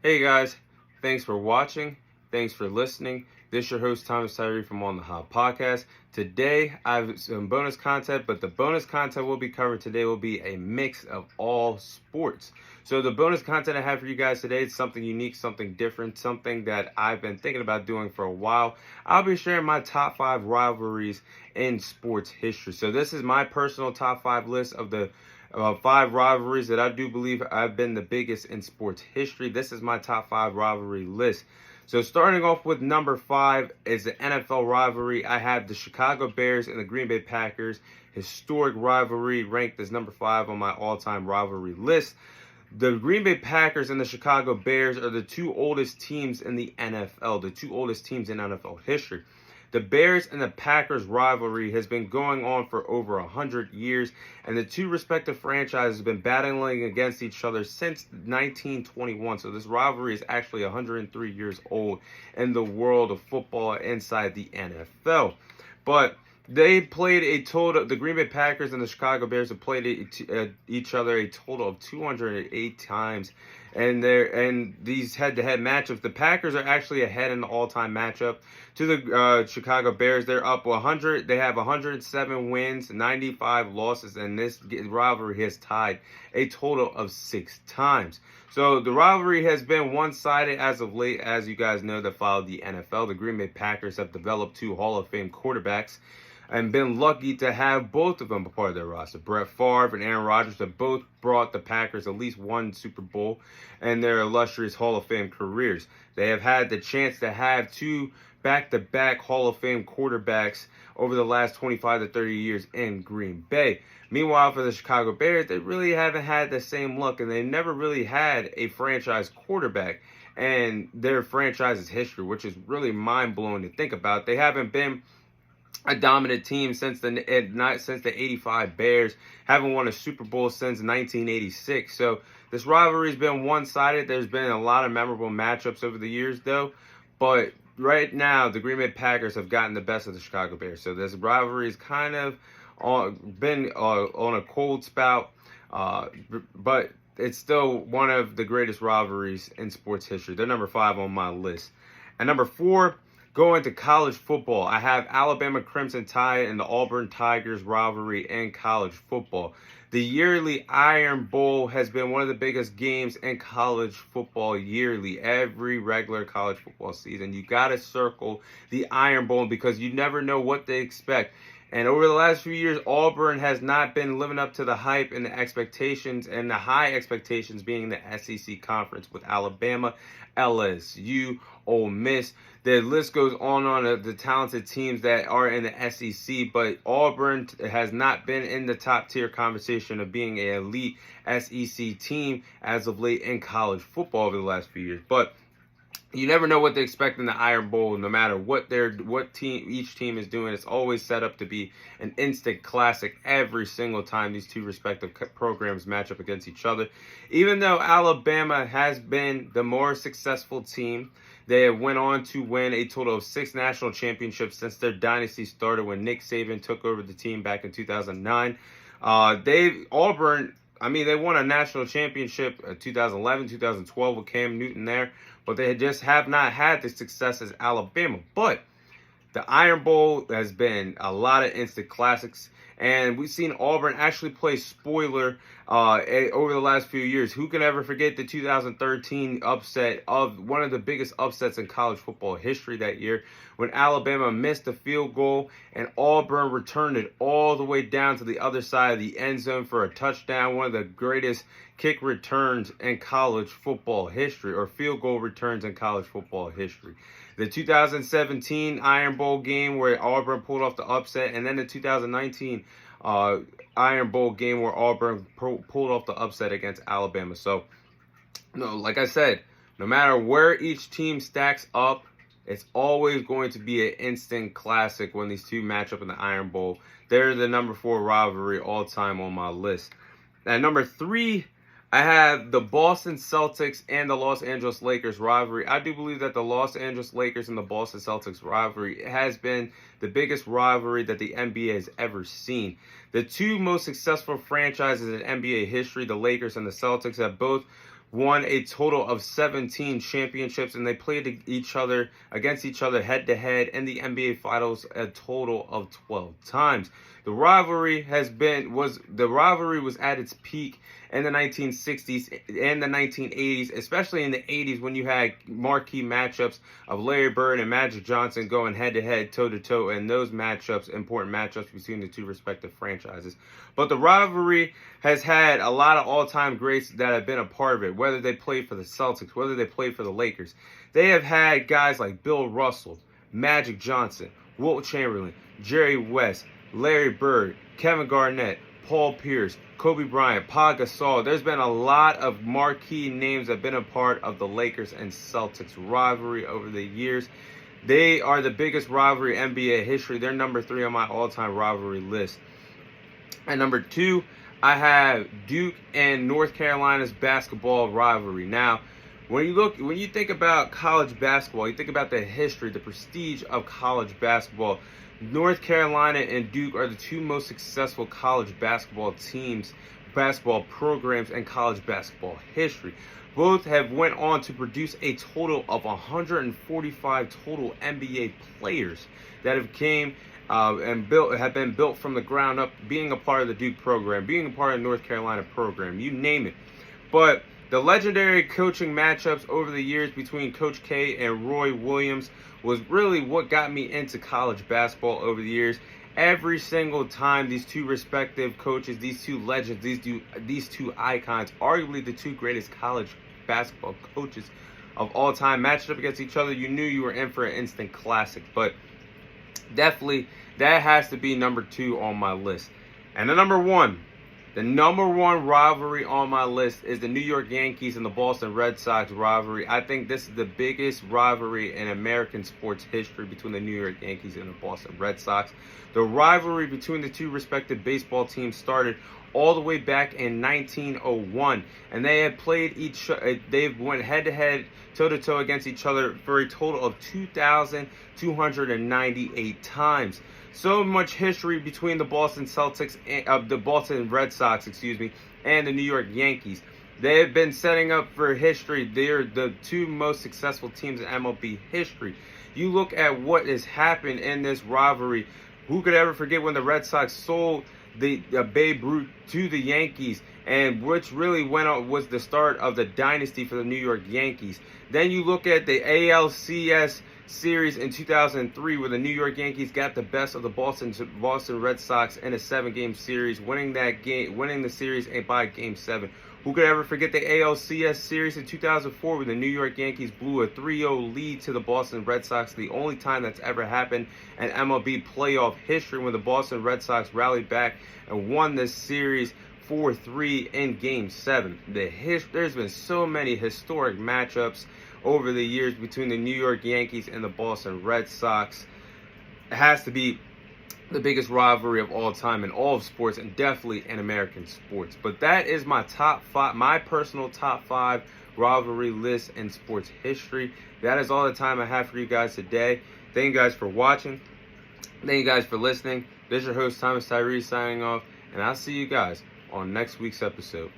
Hey guys, thanks for watching. Thanks for listening. This is your host Thomas Tyree from On the Hot Podcast. Today I have some bonus content, but the bonus content we'll be covering today will be a mix of all sports. So the bonus content I have for you guys today is something unique, something different, something that I've been thinking about doing for a while. I'll be sharing my top 5 rivalries in sports history. So this is my personal top 5 list of the 5 rivalries that I do believe have been the biggest in sports history. This is my top 5 rivalry list. So starting off with number 5 is the NFL rivalry. I have the Chicago Bears and the Green Bay Packers. Historic rivalry ranked as number 5 on my all-time rivalry list. The Green Bay Packers and the Chicago Bears are the two oldest teams in the NFL, the two oldest teams in NFL history. The Bears and the Packers rivalry has been going on for over 100 years, and the two respective franchises have been battling against each other since 1921. So this rivalry is actually 103 years old in the world of football inside the NFL. But they played the Green Bay Packers and the Chicago Bears have played each other a total of 208 times. And these head-to-head matchups, the Packers are actually ahead in the all-time matchup to the Chicago Bears. They're up 100. They have 107 wins, 95 losses, and this rivalry has tied a total of 6 times. So the rivalry has been one-sided as of late, as you guys know that followed the NFL. The Green Bay Packers have developed 2 Hall of Fame quarterbacks and been lucky to have both of them a part of their roster. Brett Favre and Aaron Rodgers have both brought the Packers at least one Super Bowl in their illustrious Hall of Fame careers. They have had the chance to have 2 back-to-back Hall of Fame quarterbacks over the last 25 to 30 years in Green Bay. Meanwhile, for the Chicago Bears, they really haven't had the same luck, and they never really had a franchise quarterback in their franchise's history, which is really mind-blowing to think about. They haven't been a dominant team since the 85 Bears, haven't won a Super Bowl since 1986. So this rivalry has been one-sided. There's been a lot of memorable matchups over the years, though. But right now, the Green Bay Packers have gotten the best of the Chicago Bears. So this rivalry has kind of been on a cold spout, but it's still one of the greatest rivalries in sports history. They're number 5 on my list. And number 4, going to college football, I have Alabama Crimson Tide and the Auburn Tigers rivalry in college football. The yearly Iron Bowl has been one of the biggest games in college football yearly. Every regular college football season, you got to circle the Iron Bowl because you never know what they expect. And over the last few years, Auburn has not been living up to the hype and the expectations, and the high expectations being the SEC conference with Alabama, LSU, Ole Miss. The list goes on the talented teams that are in the SEC, but Auburn has not been in the top tier conversation of being an elite SEC team as of late in college football over the last few years. But you never know what they expect in the Iron Bowl, no matter what each team is doing. It's always set up to be an instant classic every single time these two respective programs match up against each other. Even though Alabama has been the more successful team, they have went on to win a total of 6 national championships since their dynasty started when Nick Saban took over the team back in 2009. They won a national championship in 2011, 2012 with Cam Newton there, but they just have not had the success as Alabama. But the Iron Bowl has been a lot of instant classics, and we've seen Auburn actually play spoiler over the last few years. Who can ever forget the 2013 upset of one of the biggest upsets in college football history that year when Alabama missed a field goal and Auburn returned it all the way down to the other side of the end zone for a touchdown, one of the greatest kick returns in college football history, or field goal returns in college football history. The 2017 Iron Bowl game where Auburn pulled off the upset, and then the 2019 Iron Bowl game where Auburn pulled off the upset against Alabama. So, like I said, no matter where each team stacks up, it's always going to be an instant classic when these two match up in the Iron Bowl. They're the number 4 rivalry all time on my list. At number 3, I have the Boston Celtics and the Los Angeles Lakers rivalry. I do believe that the Los Angeles Lakers and the Boston Celtics rivalry has been the biggest rivalry that the NBA has ever seen. The two most successful franchises in NBA history, the Lakers and the Celtics, have both won a total of 17 championships, and they played against each other head to head in the NBA Finals a total of 12 times. The rivalry was at its peak in the 1960s and the 1980s, especially in the 80s when you had marquee matchups of Larry Bird and Magic Johnson going head to head, toe to toe, and those matchups, important matchups between the two respective franchises. But the rivalry has had a lot of all-time greats that have been a part of it, whether they played for the Celtics, whether they played for the Lakers. They have had guys like Bill Russell, Magic Johnson, Wilt Chamberlain, Jerry West, Larry Bird, Kevin Garnett, Paul Pierce, Kobe Bryant, Pau Gasol. There's been a lot of marquee names that have been a part of the Lakers and Celtics rivalry over the years. They are the biggest rivalry in NBA history. They're number 3 on my all-time rivalry list. At number 2, I have Duke and North Carolina's basketball rivalry. Now, when you think about college basketball, you think about the history, the prestige of college basketball. North Carolina and Duke are the 2 most successful college basketball teams, basketball programs in college basketball history. Both have went on to produce a total of 145 total NBA players that have have been built from the ground up, being a part of the Duke program, being a part of the North Carolina program, you name it. But the legendary coaching matchups over the years between Coach K and Roy Williams was really what got me into college basketball over the years. Every single time these 2 respective coaches, these 2 legends, these two icons, arguably the 2 greatest college basketball coaches of all time, matched up against each other, you knew you were in for an instant classic. But definitely, that has to be number 2 on my list. And the number 1 rivalry on my list is the New York Yankees and the Boston Red Sox rivalry. I think this is the biggest rivalry in American sports history between the New York Yankees and the Boston Red Sox. The rivalry between the 2 respective baseball teams started all the way back in 1901, and they have they've went head to head, toe to toe against each other for a total of 2,298 times. So much history between the Boston Red Sox, and the New York Yankees. They have been setting up for history. They're the 2 most successful teams in MLB history. You look at what has happened in this rivalry. Who could ever forget when the Red Sox sold the Babe Ruth to the Yankees, and which really was the start of the dynasty for the New York Yankees. Then you look at the ALCS series in 2003, where the New York Yankees got the best of the Boston Red Sox in a 7-game series, winning the series by Game 7. Who could ever forget the ALCS series in 2004, where the New York Yankees blew a 3-0 lead to the Boston Red Sox, the only time that's ever happened in MLB playoff history, when the Boston Red Sox rallied back and won this series 4-3 in Game 7. There's been so many historic matchups over the years between the New York Yankees and the Boston Red Sox. It has to be the biggest rivalry of all time in all of sports, and definitely in American sports. But that is my my personal top 5 rivalry list in sports history. That is all the time I have for you guys today. Thank you guys for watching. Thank you guys for listening. This is your host, Thomas Tyree, signing off, and I'll see you guys on next week's episode.